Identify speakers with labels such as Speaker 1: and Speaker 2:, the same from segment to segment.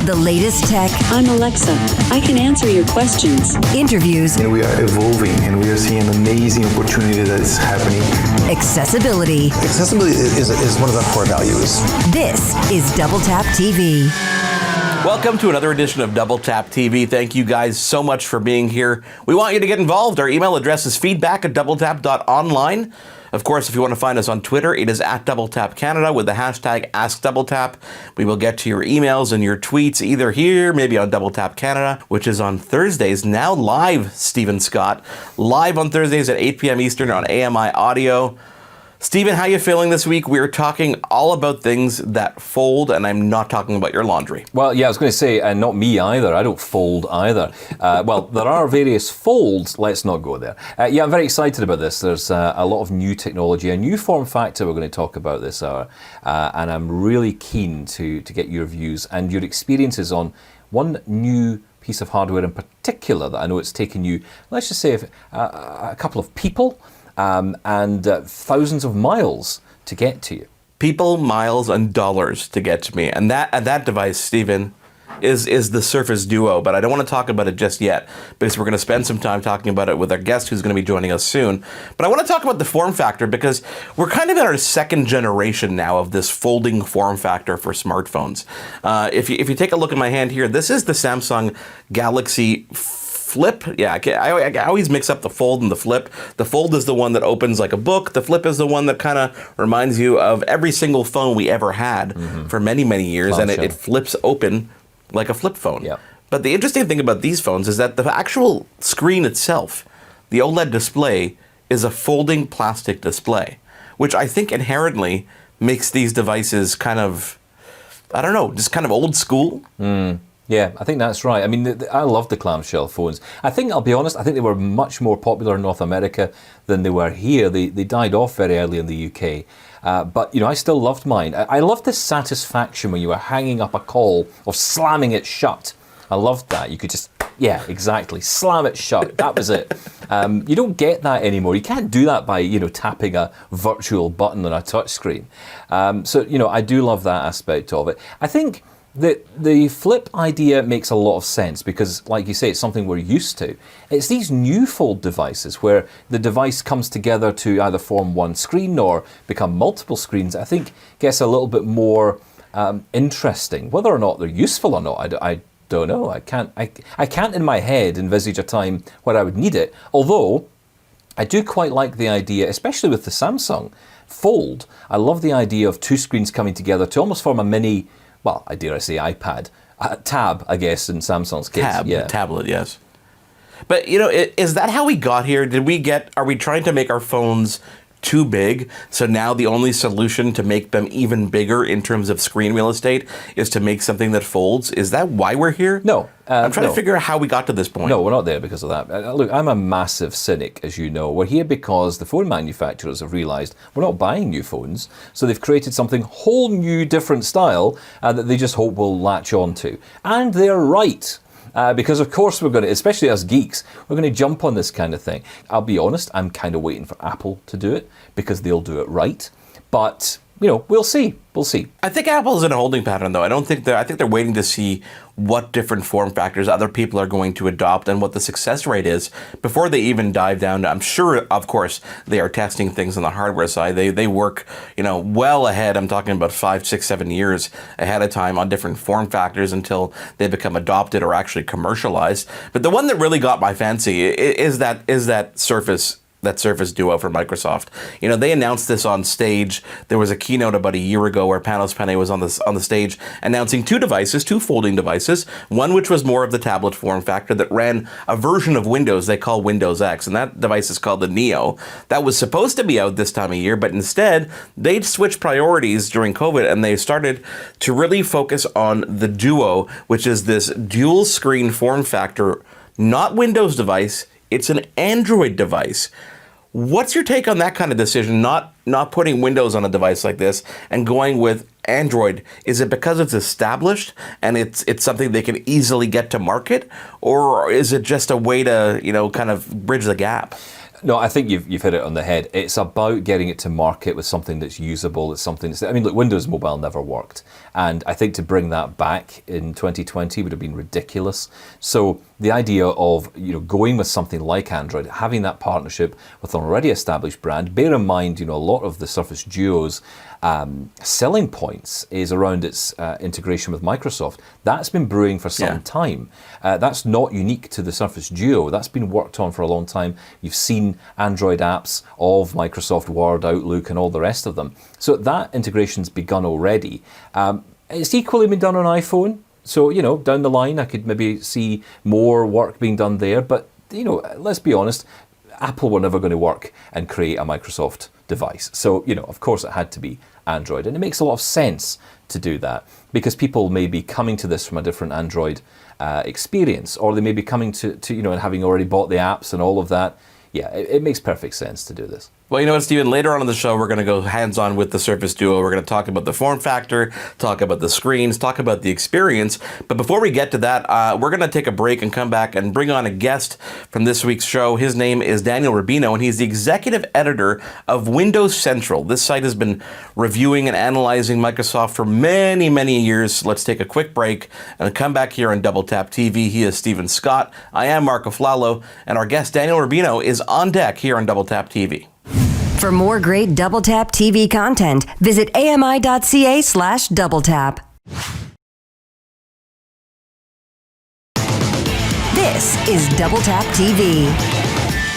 Speaker 1: The latest tech.
Speaker 2: I'm Alexa. I can answer your questions.
Speaker 1: Interviews.
Speaker 3: And we are evolving, and we are seeing an amazing opportunity that is happening.
Speaker 1: Accessibility.
Speaker 4: Accessibility is one of our core values.
Speaker 1: This is Double Tap TV.
Speaker 5: Welcome to another edition of Double Tap TV. Thank you guys so much for being here. We want you to get involved. Our email address is feedback@doubletap.online. Of course, if you want to find us on Twitter, it is @DoubleTapCanada with the hashtag AskDoubleTap. We will get to your emails and your tweets either here, maybe on Double Tap Canada, which is on Thursdays, now live, Stephen Scott. Live on Thursdays at 8 p.m. Eastern on AMI Audio. Stephen, how are you feeling this week? We're talking all about things that fold, and I'm not talking about your laundry.
Speaker 6: Well, yeah, I was going to say, and not me either. I don't fold either. Well, there are various folds. Let's not go there. Yeah, I'm very excited about this. There's a lot of new technology, a new form factor we're going to talk about this hour, and I'm really keen to get your views and your experiences on one new piece of hardware in particular that I know it's taken you, let's just say, a couple of people and thousands of miles to get to you.
Speaker 5: People, miles, and dollars to get to me. And that device, Stephen, is the Surface Duo. But I don't want to talk about it just yet, because we're going to spend some time talking about it with our guest who's going to be joining us soon. But I want to talk about the form factor, because we're kind of in our second generation now of this folding form factor for smartphones. If you take a look at my hand here, this is the Samsung Galaxy Flip. Yeah, I always mix up the fold and the flip. The fold is the one that opens like a book. The flip is the one that kind of reminds you of every single phone we ever had for many, many years, and it flips open like a flip phone.
Speaker 6: Yep.
Speaker 5: But the interesting thing about these phones is that the actual screen itself, the OLED display, is a folding plastic display, which I think inherently makes these devices kind of, I don't know, just kind of old school.
Speaker 6: Yeah, I think that's right. I mean, I love the clamshell phones. I'll be honest, I think they were much more popular in North America than they were here. They died off very early in the UK. But, you know, I still loved mine. I loved the satisfaction when you were hanging up a call or slamming it shut. I loved that. You could just, yeah, exactly, slam it shut. That was it. You don't get that anymore. You can't do that by, you know, tapping a virtual button on a touchscreen. So, you know, I do love that aspect of it. I think the flip idea makes a lot of sense because, like you say, it's something we're used to. It's these new fold devices where the device comes together to either form one screen or become multiple screens. I think gets a little bit more interesting. Whether or not they're useful or not, I don't know. I can't in my head envisage a time where I would need it. Although I do quite like the idea, especially with the Samsung Fold. I love the idea of two screens coming together to almost form a mini, well, I dare I say iPad, tab, I guess, in Samsung's case.
Speaker 5: Tablet, yes. But, you know, is that how we got here? Are we trying to make our phones too big? So now the only solution to make them even bigger in terms of screen real estate is to make something that folds? Is that why we're here?
Speaker 6: No.
Speaker 5: I'm trying to figure out how we got to this point.
Speaker 6: No, we're not there because of that. Look, I'm a massive cynic, as you know. We're here because the phone manufacturers have realised we're not buying new phones, so they've created something whole new, different style that they just hope we'll latch on to. And they're right. Because of course we're going to, especially us geeks, we're going to jump on this kind of thing. I'll be honest, I'm kind of waiting for Apple to do it because they'll do it right. But, you know, we'll see. We'll see.
Speaker 5: I think Apple's in a holding pattern, though. I think they're waiting to see what different form factors other people are going to adopt and what the success rate is before they even dive down. I'm sure, of course, they are testing things on the hardware side. They work, you know, well ahead. I'm talking about 5, 6, 7 years ahead of time on different form factors until they become adopted or actually commercialized. But the one that really got my fancy is that Surface Duo from Microsoft. You know, they announced this on stage. There was a keynote about a year ago where Panos Panay was on the stage announcing two folding devices. One which was more of the tablet form factor that ran a version of Windows they call Windows X, and that device is called the Neo. That was supposed to be out this time of year, but instead they switched priorities during COVID and they started to really focus on the Duo, which is this dual screen form factor, not Windows device. It's an Android device. What's your take on that kind of decision, not putting Windows on a device like this and going with Android? Is it because it's established and it's something they can easily get to market, or is it just a way to, you know, kind of bridge the gap?
Speaker 6: No, I think you've hit it on the head. It's about getting it to market with something that's usable. It's something that's, I mean, look, Windows Mobile never worked. And I think to bring that back in 2020 would have been ridiculous. So the idea of, going with something like Android, having that partnership with an already established brand, bear in mind, a lot of the Surface Duo's selling points is around its integration with Microsoft. That's been brewing for some time. That's not unique to the Surface Duo. That's been worked on for a long time. You've seen Android apps of Microsoft Word, Outlook, and all the rest of them. So that integration's begun already. It's equally been done on iPhone. So, down the line, I could maybe see more work being done there. But, let's be honest, Apple were never going to work and create a Microsoft device. So, of course it had to be Android. And it makes a lot of sense to do that because people may be coming to this from a different Android experience, or they may be coming to and having already bought the apps and all of that. Yeah, it makes perfect sense to do this.
Speaker 5: Well, you know what, Stephen? Later on in the show, we're going to go hands-on with the Surface Duo. We're going to talk about the form factor, talk about the screens, talk about the experience. But before we get to that, we're going to take a break and come back and bring on a guest from this week's show. His name is Daniel Rubino, and he's the executive editor of Windows Central. This site has been reviewing and analyzing Microsoft for many, many years. Let's take a quick break and come back here on Double Tap TV. He is Stephen Scott. I am Mark AFLALO, and our guest, Daniel Rubino, is on deck here on Double Tap TV.
Speaker 1: For more great Double Tap TV content, visit ami.ca/doubletap. This is Double Tap TV.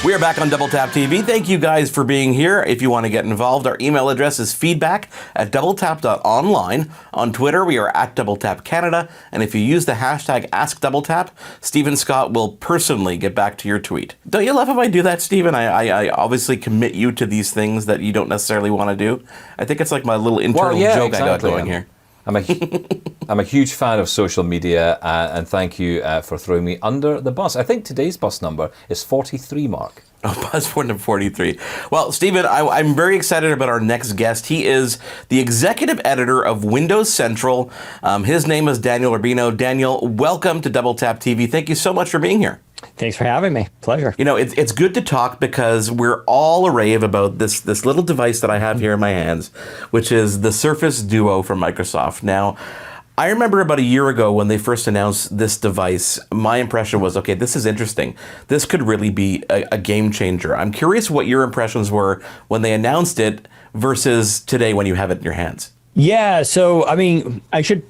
Speaker 5: We are back on Double Tap TV. Thank you guys for being here. If you want to get involved, our email address is feedback@doubletap.online. On Twitter, we are @DoubleTapCanada. And if you use the hashtag AskDoubleTap, Stephen Scott will personally get back to your tweet. Don't you love if I do that, Stephen? I obviously commit you to these things that you don't necessarily want to do. I think it's like my little internal joke exactly. I got going here.
Speaker 6: I'm a huge fan of social media, and thank you for throwing me under the bus. I think today's bus number is 43, Mark.
Speaker 5: Oh, bus number 43. Well, Stephen, I'm very excited about our next guest. He is the executive editor of Windows Central. His name is Daniel Rubino. Daniel, welcome to Double Tap TV. Thank you so much for being here.
Speaker 7: Thanks for having me. Pleasure.
Speaker 5: It's good to talk because we're all a rave about this little device that I have here in my hands, which is the Surface Duo from Microsoft. Now, I remember about a year ago when they first announced this device, my impression was, okay, this is interesting. This could really be a game changer. I'm curious what your impressions were when they announced it versus today when you have it in your hands.
Speaker 7: Yeah, so, I should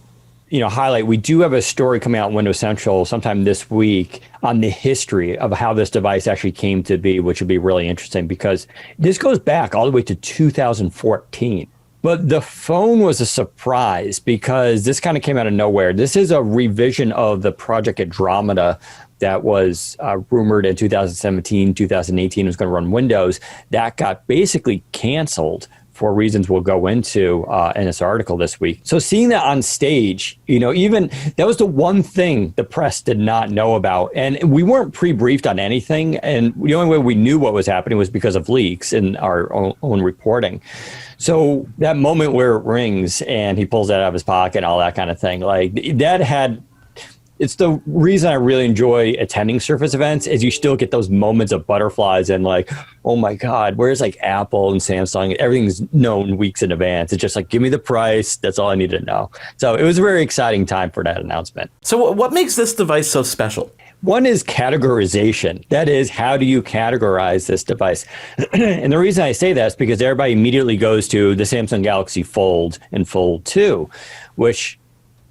Speaker 7: highlight, we do have a story coming out in Windows Central sometime this week on the history of how this device actually came to be, which would be really interesting because this goes back all the way to 2014. But the phone was a surprise because this kind of came out of nowhere. This is a revision of the Project Andromeda that was rumored in 2017, 2018 was going to run Windows. That got basically canceled for reasons we'll go into in this article this week. So seeing that on stage, even that was the one thing the press did not know about. And we weren't pre-briefed on anything. And the only way we knew what was happening was because of leaks in our own reporting. So that moment where it rings and he pulls that out of his pocket and all that kind of thing, it's the reason I really enjoy attending Surface events is you still get those moments of butterflies and oh my God, whereas Apple and Samsung, everything's known weeks in advance. It's just give me the price. That's all I need to know. So it was a very exciting time for that announcement.
Speaker 5: So what makes this device so special?
Speaker 7: One is categorization. That is, how do you categorize this device? And the reason I say that is because everybody immediately goes to the Samsung Galaxy Fold and Fold 2, which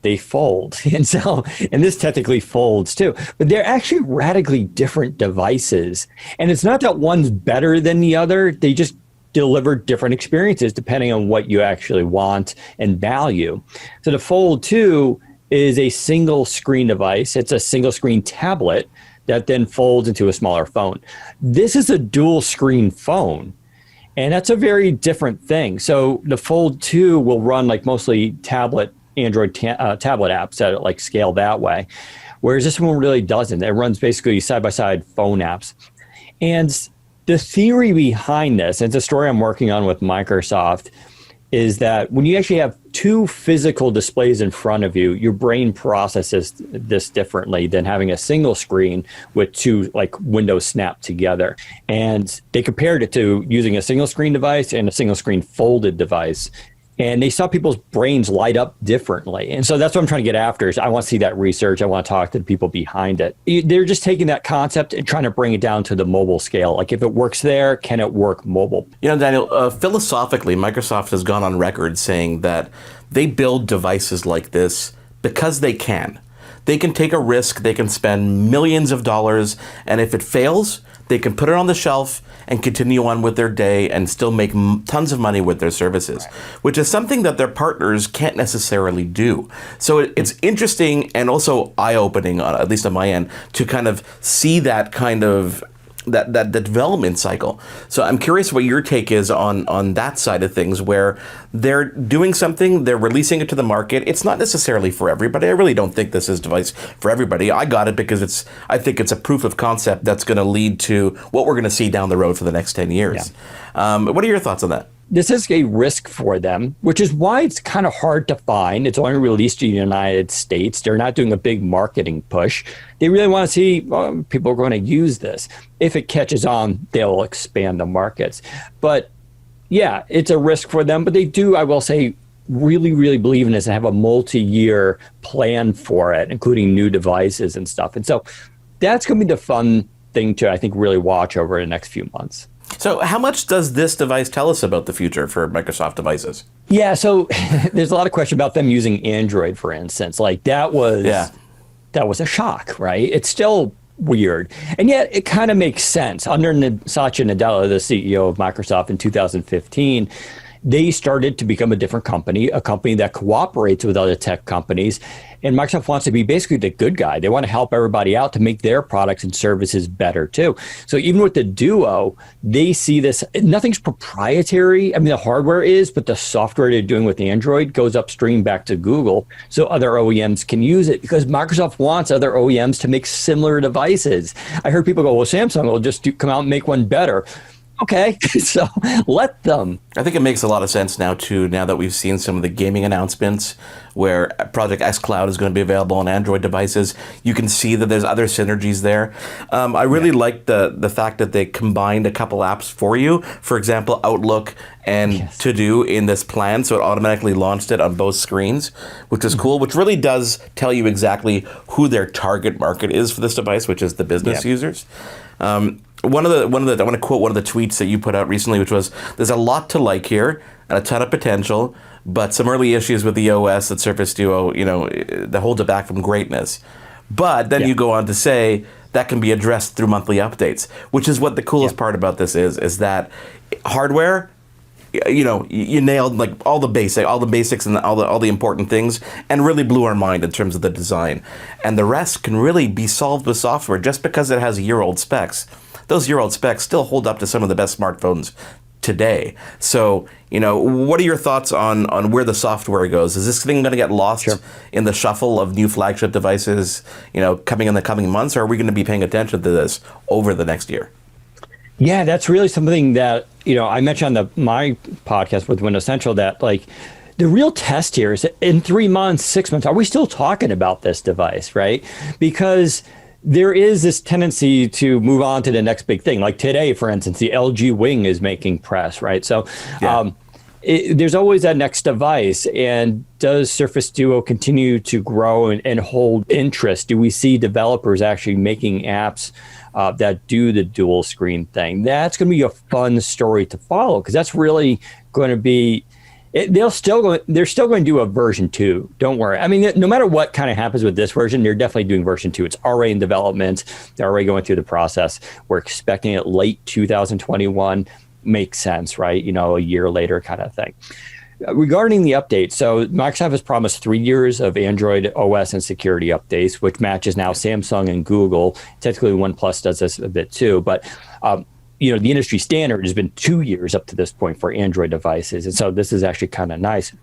Speaker 7: they fold. And this technically folds too, but they're actually radically different devices. And it's not that one's better than the other. They just deliver different experiences depending on what you actually want and value. So the Fold 2 is a single screen device. It's a single screen tablet that then folds into a smaller phone. This is a dual screen phone. And that's a very different thing. So the Fold 2 will run mostly Android tablet apps that scale that way, whereas this one really doesn't. It runs basically side-by-side phone apps. And the theory behind this, and it's a story I'm working on with Microsoft, is that when you actually have two physical displays in front of you, your brain processes this differently than having a single screen with two like windows snapped together. And they compared it to using a single screen device and a single screen folded device. And they saw people's brains light up differently. And so that's what I'm trying to get after is I want to see that research. I want to talk to the people behind it. They're just taking that concept and trying to bring it down to the mobile scale. Like if it works there, can it work mobile?
Speaker 5: You know, Daniel, philosophically, Microsoft has gone on record saying that they build devices like this because they can. They can take a risk, they can spend millions of dollars, and if it fails, they can put it on the shelf and continue on with their day and still make tons of money with their services, which is something that their partners can't necessarily do. So it's interesting and also eye-opening, at least on my end, to kind of see that kind of that development cycle. So I'm curious what your take is on that side of things, where they're doing something, they're releasing it to the market. It's not necessarily for everybody. I really don't think this is a device for everybody. I got it because I think it's a proof of concept that's going to lead to what we're going to see down the road for the next 10 years. Yeah. What are your thoughts on that?
Speaker 7: This is a risk for them, which is why it's kind of hard to find. It's only released in the United States. They're not doing a big marketing push. They really want to see people are going to use this. If it catches on, they'll expand the markets. But yeah, it's a risk for them. But they do, I will say, really, really believe in this and have a multi-year plan for it, including new devices and stuff. And so that's going to be the fun thing to, I think, really watch over the next few months.
Speaker 5: So how much does this device tell us about the future for Microsoft devices?
Speaker 7: Yeah, so there's a lot of question about them using Android, for instance. Like that was a shock, right? It's still weird. And yet it kind of makes sense. Under Satya Nadella, the CEO of Microsoft in 2015, they started to become a different company, a company that cooperates with other tech companies. And Microsoft wants to be basically the good guy. They want to help everybody out to make their products and services better too. So even with the Duo, they see this, nothing's proprietary. I mean, the hardware is, but the software they're doing with Android goes upstream back to Google so other OEMs can use it because Microsoft wants other OEMs to make similar devices. I heard people go, well, Samsung will just come out and make one better. Okay, so let them.
Speaker 5: I think it makes a lot of sense now, too, now that we've seen some of the gaming announcements where Project xCloud is going to be available on Android devices. You can see that there's other synergies there. I really like the fact that they combined a couple apps for you. For example, Outlook and To Do in this plan, so it automatically launched it on both screens, which is cool, which really does tell you exactly who their target market is for this device, which is the business users. I want to quote one of the tweets that you put out recently, which was, there's a lot to like here and a ton of potential, but some early issues with the OS that Surface Duo, that holds it back from greatness. But then you go on to say that can be addressed through monthly updates, which is what the coolest part about this is that hardware, you nailed like all the basics and all the important things, and really blew our mind in terms of the design. And the rest can really be solved with software just because it has year-old specs. Those year-old specs still hold up to some of the best smartphones today. So, what are your thoughts on where the software goes? Is this thing going to get lost in the shuffle of new flagship devices, coming in the coming months, or are we going to be paying attention to this over the next year?
Speaker 7: Yeah, that's really something that, I mentioned on my podcast with Windows Central that the real test here is in 3 months, 6 months, are we still talking about this device, right? Because there is this tendency to move on to the next big thing. Like today, for instance, the LG Wing is making press, right? So there's always that next device. And does Surface Duo continue to grow and hold interest? Do we see developers actually making apps that do the dual screen thing? That's going to be a fun story to follow because that's really going to be. They're still going to do a version 2. Don't worry. I mean, no matter what kind of happens with this version, they're definitely doing version 2. It's already in development. They're already going through the process. We're expecting it late 2021. Makes sense, right? A year later kind of thing. Regarding the updates, so Microsoft has promised 3 years of Android OS and security updates, which matches now Samsung and Google. Technically, OnePlus does this a bit too, but the industry standard has been 2 years up to this point for Android devices. And so this is actually kind of nice.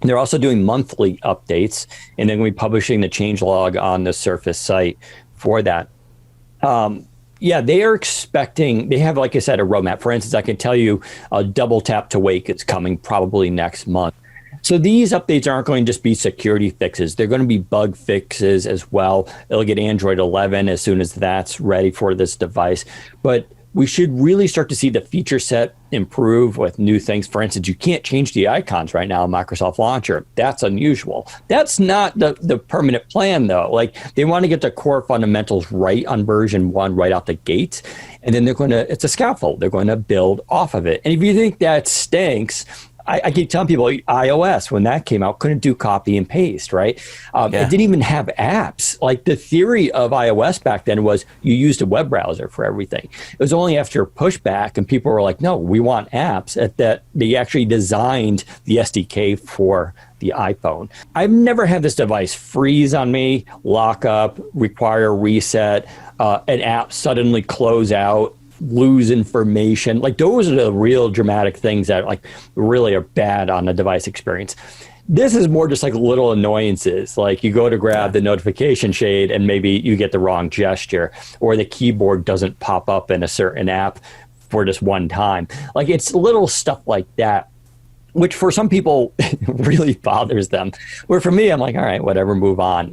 Speaker 7: They're also doing monthly updates, and they're going to be publishing the changelog on the Surface site for that. Yeah, they are expecting, they have, like I said, a roadmap. For instance, I can tell you double tap to wake is coming probably next month. So these updates aren't going to just be security fixes. They're going to be bug fixes as well. It'll get Android 11 as soon as that's ready for this device. But we should really start to see the feature set improve with new things. For instance, you can't change the icons right now in Microsoft Launcher. That's unusual. That's not the permanent plan, though. Like, they want to get the core fundamentals right on version 1 right out the gate. And then it's a scaffold. They're going to build off of it. And if you think that stinks, I keep telling people iOS, when that came out, couldn't do copy and paste, right? It didn't even have apps. Like, the theory of iOS back then was you used a web browser for everything. It was only after pushback and people were like, no, we want apps, that they actually designed the SDK for the iPhone. I've never had this device freeze on me, lock up, require reset, an app suddenly close out, lose information. Like, those are the real dramatic things that like really are bad on the device experience. This is more just like little annoyances. Like, you go to grab the notification shade and maybe you get the wrong gesture, or the keyboard doesn't pop up in a certain app for just one time. Like, it's little stuff like that, which for some people really bothers them. Where for me, I'm like, all right, whatever, move on.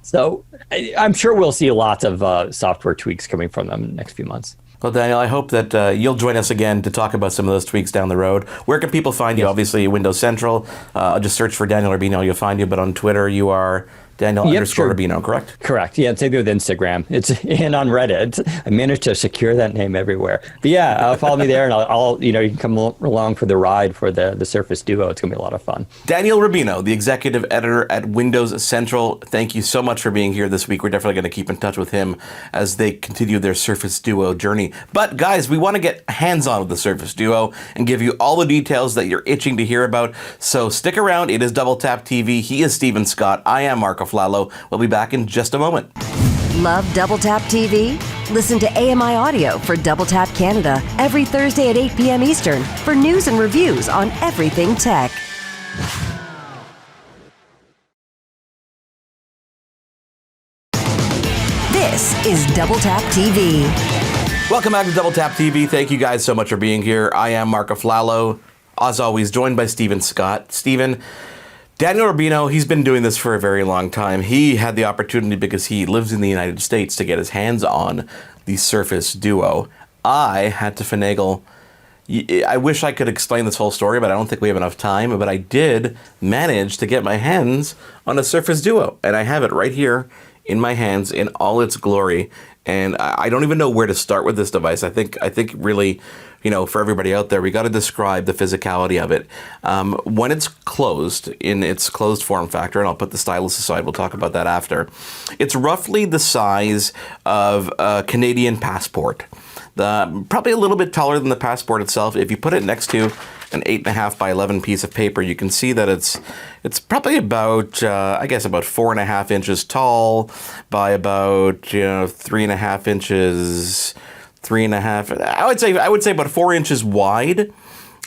Speaker 7: So I'm sure we'll see lots of software tweaks coming from them in the next few months.
Speaker 5: Well, Daniel, I hope that you'll join us again to talk about some of those tweaks down the road. Where can people find you? Obviously, Windows Central. Just search for Daniel Rubino, you'll find you. But on Twitter, you are Daniel _Rubino, correct?
Speaker 7: Correct. Yeah, same thing with Instagram. And on Reddit. I managed to secure that name everywhere. But yeah, follow me there, and I'll you can come along for the ride for the Surface Duo. It's gonna be a lot of fun.
Speaker 5: Daniel Rubino, the executive editor at Windows Central. Thank you so much for being here this week. We're definitely going to keep in touch with him as they continue their Surface Duo journey. But guys, we want to get hands-on with the Surface Duo and give you all the details that you're itching to hear about. So stick around. It is Double Tap TV. He is Stephen Scott. I am Mark AFLALO. We'll be back in just a moment.
Speaker 1: Love Double Tap TV? Listen to AMI Audio for Double Tap Canada every Thursday at 8 p.m. Eastern for news and reviews on everything tech. This is Double Tap TV.
Speaker 5: Welcome back to Double Tap TV. Thank you guys so much for being here. I am Mark AFLALO, as always, joined by Stephen Scott. Stephen, Daniel Rubino, he's been doing this for a very long time. He had the opportunity, because he lives in the United States, to get his hands on the Surface Duo. I had to finagle. I wish I could explain this whole story, but I don't think we have enough time. But I did manage to get my hands on a Surface Duo, and I have it right here in my hands in all its glory. And I don't even know where to start with this device. I think really, for everybody out there, we got to describe the physicality of it. When it's closed, in its closed form factor, and I'll put the stylus aside, we'll talk about that after, it's roughly the size of a Canadian passport. Probably a little bit taller than the passport itself. If you put it next to an 8.5 by 11 piece of paper, you can see that it's probably about about 4.5 inches tall by about 3.5 inches, 3.5. I would say about 4 inches wide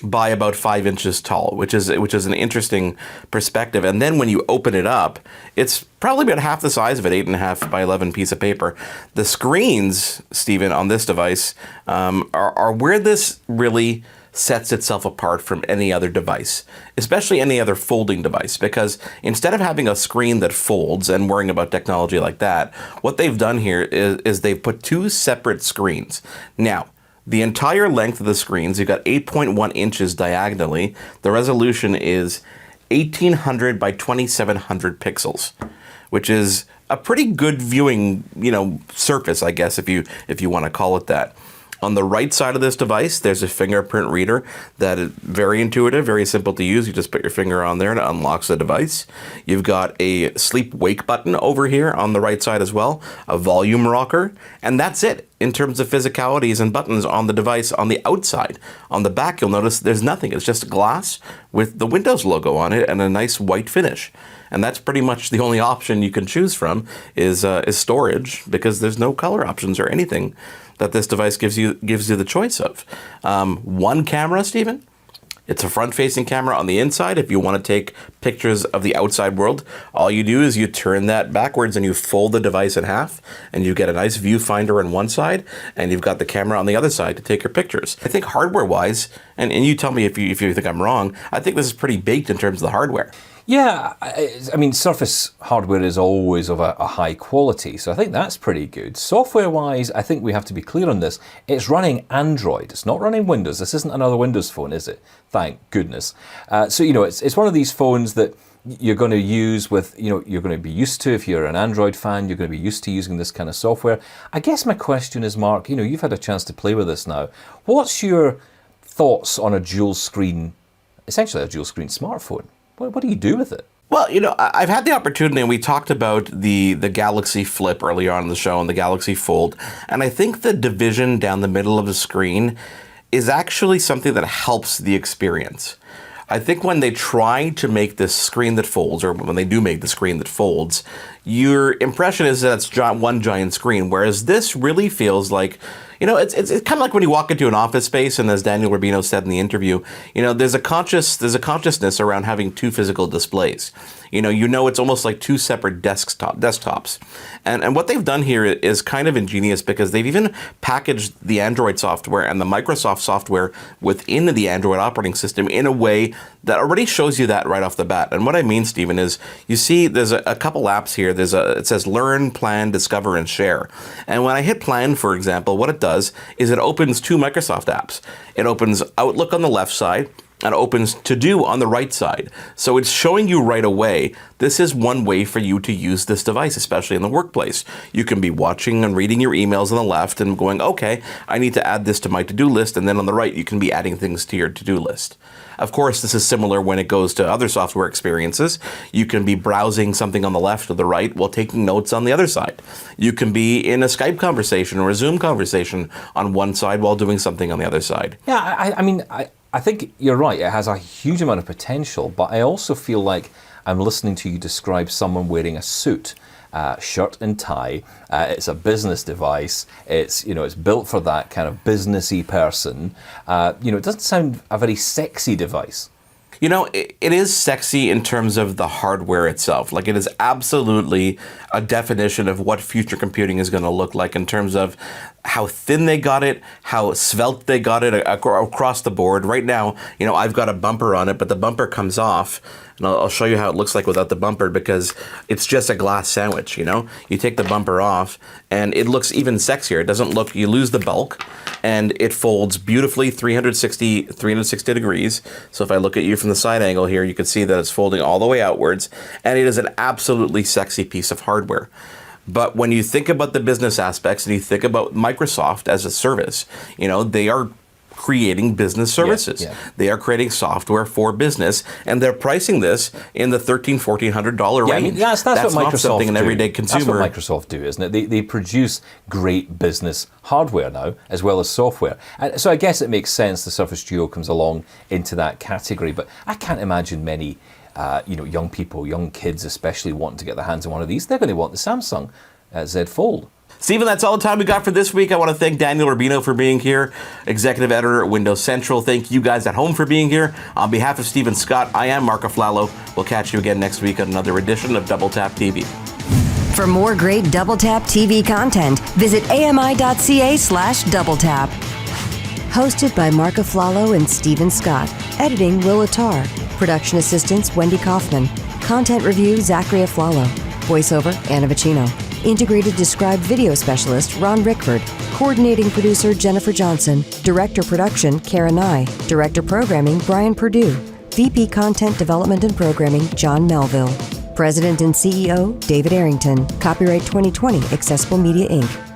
Speaker 5: by about 5 inches tall, which is an interesting perspective. And then when you open it up, it's probably about half the size of an 8.5 by 11 piece of paper. The screens, Stephen, on this device are where this really sets itself apart from any other device, especially any other folding device, because instead of having a screen that folds and worrying about technology like that, what they've done here is they've put two separate screens. Now, the entire length of the screens, you've got 8.1 inches diagonally. The resolution is 1800 by 2700 pixels, which is a pretty good viewing, surface, I guess, if you want to call it that. On the right side of this device, there's a fingerprint reader that is very intuitive, very simple to use. You just put your finger on there and it unlocks the device. You've got a sleep-wake button over here on the right side as well, a volume rocker, and that's it in terms of physicalities and buttons on the device on the outside. On the back, you'll notice there's nothing. It's just glass with the Windows logo on it and a nice white finish. And that's pretty much the only option you can choose from is storage, because there's no color options or anything that this device gives you the choice of. One camera, Stephen, It's a front-facing camera on the inside. If you want to take pictures of the outside world, all you do is you turn that backwards and you fold the device in half, and you get a nice viewfinder on one side, and you've got the camera on the other side to take your pictures. I think hardware-wise, and you tell me if you think I'm wrong, I think this is pretty baked in terms of the hardware.
Speaker 6: Yeah, I mean, Surface hardware is always of a high quality, so I think that's pretty good. Software-wise, I think we have to be clear on this. It's running Android. It's not running Windows. This isn't another Windows phone, is it? Thank goodness. So, you know, it's one of these phones that you're going to use with, you know, you're going to be used to. If you're an Android fan, you're going to be used to using this kind of software. I guess my question is, Mark, you know, you've had a chance to play with this now. What's your thoughts on a dual screen, essentially a dual screen smartphone? What do you do with it?
Speaker 5: Well, you know, I've had the opportunity, and we talked about the Galaxy Flip earlier on in the show and the Galaxy Fold, and I think the division down the middle of the screen is actually something that helps the experience. I think when they try to make this screen that folds, or when they do make the screen that folds, your impression is that it's one giant screen, whereas this really feels like, you know, it's kind of like when you walk into an office space, and as Daniel Rubino said in the interview, you know, there's a consciousness around having two physical displays. You know, it's almost like two separate desktops. And what they've done here is kind of ingenious, because they've even packaged the Android software and the Microsoft software within the Android operating system in a way that already shows you that right off the bat. And what I mean, Stephen, is you see there's a couple apps here. It says Learn, Plan, Discover, and Share. And when I hit Plan, for example, what it does is it opens two Microsoft apps. It opens Outlook on the left side and opens To Do on the right side. So it's showing you right away, this is one way for you to use this device, especially in the workplace. You can be watching and reading your emails on the left and going, okay, I need to add this to my to-do list. And then on the right, you can be adding things to your to-do list. Of course, this is similar when it goes to other software experiences. You can be browsing something on the left or the right while taking notes on the other side. You can be in a Skype conversation or a Zoom conversation on one side while doing something on the other side.
Speaker 6: Yeah, I think you're right. It has a huge amount of potential, but I also feel like I'm listening to you describe someone wearing a suit, shirt and tie. It's a business device. It's built for that kind of businessy person. It doesn't sound a very sexy device.
Speaker 5: You know, it is sexy in terms of the hardware itself. Like, it is absolutely a definition of what future computing is going to look like in terms of how thin they got it, how svelte they got it across the board. Right now, you know, I've got a bumper on it, but the bumper comes off. And I'll show you how it looks like without the bumper, because it's just a glass sandwich, you know? You take the bumper off, and it looks even sexier. It doesn't look, you lose the bulk, and it folds beautifully 360 degrees. So if I look at you from the side angle here, you can see that it's folding all the way outwards, and it is an absolutely sexy piece of hardware. But when you think about the business aspects and you think about Microsoft as a service, you know, they are creating business services.
Speaker 6: Yeah.
Speaker 5: They are creating software for business, and they're pricing this in the $1,300-$1,400 range.
Speaker 6: I mean, that's what Microsoft
Speaker 5: not something an
Speaker 6: do.
Speaker 5: everyday consumer.
Speaker 6: That's what Microsoft do, isn't it? They produce great business hardware now, as well as software. And so I guess it makes sense the Surface Duo comes along into that category. But I can't imagine many young people, young kids especially, wanting to get their hands on one of these. They're going to want the Samsung Z Fold.
Speaker 5: Stephen, that's all the time we got for this week. I want to thank Daniel Rubino for being here, executive editor at Windows Central. Thank you guys at home for being here. On behalf of Stephen Scott, I am Mark AFLALO. We'll catch you again next week on another edition of Double Tap TV.
Speaker 1: For more great Double Tap TV content, visit ami.ca/doubletap. Hosted by Mark AFLALO and Stephen Scott. Editing, Will Attar. Production assistants, Wendy Kaufman. Content review, Zachary AFLALO. Voiceover, Anna Vocino. Integrated Described Video Specialist, Ron Rickford. Coordinating Producer, Jennifer Johnson. Director Production, Kara Nye. Director Programming, Brian Perdue. VP Content Development and Programming, John Melville. President and CEO, David Arrington. Copyright 2020, Accessible Media, Inc.